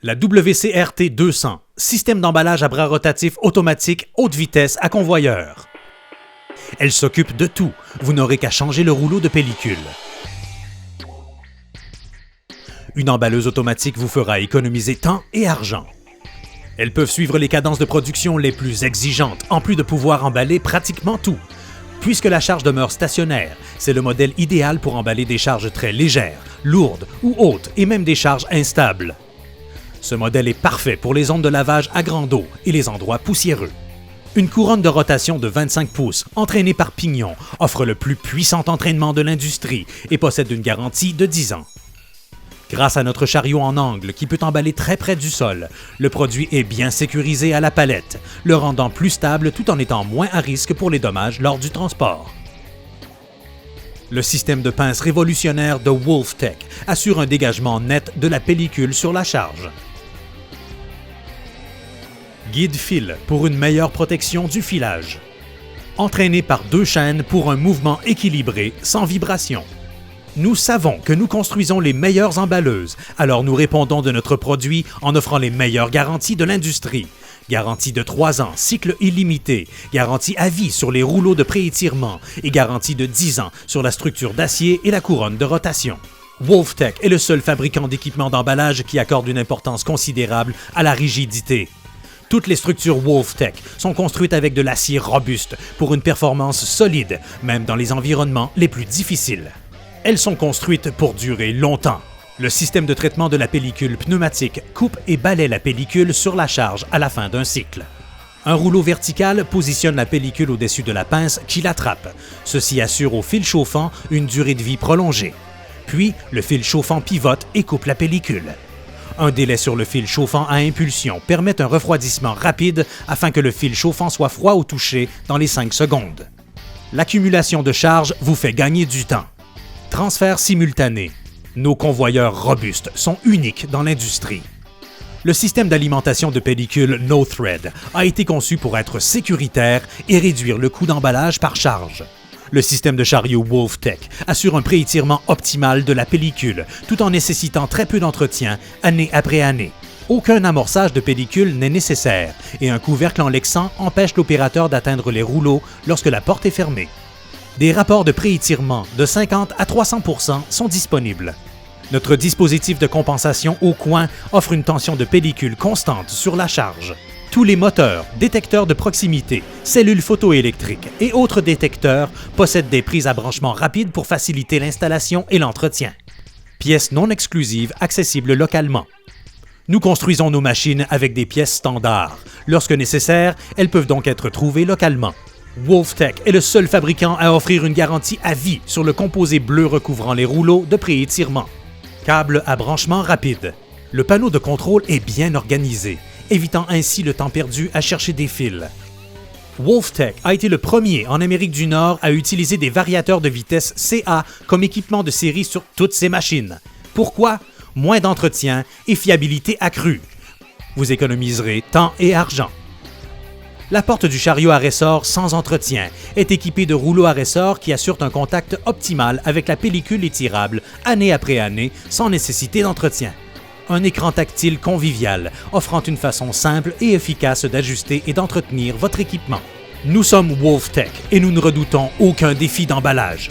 La WCRT 200, système d'emballage à bras rotatifs automatique haute vitesse à convoyeur. Elle s'occupe de tout, vous n'aurez qu'à changer le rouleau de pellicule. Une emballeuse automatique vous fera économiser temps et argent. Elles peuvent suivre les cadences de production les plus exigeantes, en plus de pouvoir emballer pratiquement tout. Puisque la charge demeure stationnaire, c'est le modèle idéal pour emballer des charges très légères, lourdes ou hautes et même des charges instables. Ce modèle est parfait pour les zones de lavage à grande eau et les endroits poussiéreux. Une couronne de rotation de 25 pouces, entraînée par pignon, offre le plus puissant entraînement de l'industrie et possède une garantie de 10 ans. Grâce à notre chariot en angle qui peut emballer très près du sol, le produit est bien sécurisé à la palette, le rendant plus stable tout en étant moins à risque pour les dommages lors du transport. Le système de pince révolutionnaire de WolfTech assure un dégagement net de la pellicule sur la charge. Guide fil pour une meilleure protection du filage. Entraîné par 2 chaînes pour un mouvement équilibré sans vibration. Nous savons que nous construisons les meilleures emballeuses, alors nous répondons de notre produit en offrant les meilleures garanties de l'industrie. Garantie de 3 ans, cycle illimité, garantie à vie sur les rouleaux de préétirement et garantie de 10 ans sur la structure d'acier et la couronne de rotation. WolfTech est le seul fabricant d'équipements d'emballage qui accorde une importance considérable à la rigidité. Toutes les structures WolfTech sont construites avec de l'acier robuste pour une performance solide, même dans les environnements les plus difficiles. Elles sont construites pour durer longtemps. Le système de traitement de la pellicule pneumatique coupe et balaie la pellicule sur la charge à la fin d'un cycle. Un rouleau vertical positionne la pellicule au-dessus de la pince qui l'attrape. Ceci assure au fil chauffant une durée de vie prolongée. Puis, le fil chauffant pivote et coupe la pellicule. Un délai sur le fil chauffant à impulsion permet un refroidissement rapide afin que le fil chauffant soit froid au toucher dans les 5 secondes. L'accumulation de charge vous fait gagner du temps. Transfert simultané. Nos convoyeurs robustes sont uniques dans l'industrie. Le système d'alimentation de pellicule No-Thread a été conçu pour être sécuritaire et réduire le coût d'emballage par charge. Le système de chariot WolfTech assure un préétirement optimal de la pellicule, tout en nécessitant très peu d'entretien, année après année. Aucun amorçage de pellicule n'est nécessaire et un couvercle en lexan empêche l'opérateur d'atteindre les rouleaux lorsque la porte est fermée. Des rapports de préétirement de 50 à 300% sont disponibles. Notre dispositif de compensation au coin offre une tension de pellicule constante sur la charge. Tous les moteurs, détecteurs de proximité, cellules photoélectriques et autres détecteurs possèdent des prises à branchement rapides pour faciliter l'installation et l'entretien. Pièces non exclusives accessibles localement. Nous construisons nos machines avec des pièces standards. Lorsque nécessaire, elles peuvent donc être trouvées localement. WolfTech est le seul fabricant à offrir une garantie à vie sur le composé bleu recouvrant les rouleaux de préétirement. Câble à branchement rapide. Le panneau de contrôle est bien organisé, évitant ainsi le temps perdu à chercher des fils. WolfTech a été le premier en Amérique du Nord à utiliser des variateurs de vitesse CA comme équipement de série sur toutes ses machines. Pourquoi? Moins d'entretien et fiabilité accrue. Vous économiserez temps et argent. La porte du chariot à ressort sans entretien est équipée de rouleaux à ressort qui assurent un contact optimal avec la pellicule étirable année après année sans nécessité d'entretien. Un écran tactile convivial offrant une façon simple et efficace d'ajuster et d'entretenir votre équipement. Nous sommes WolfTech et nous ne redoutons aucun défi d'emballage.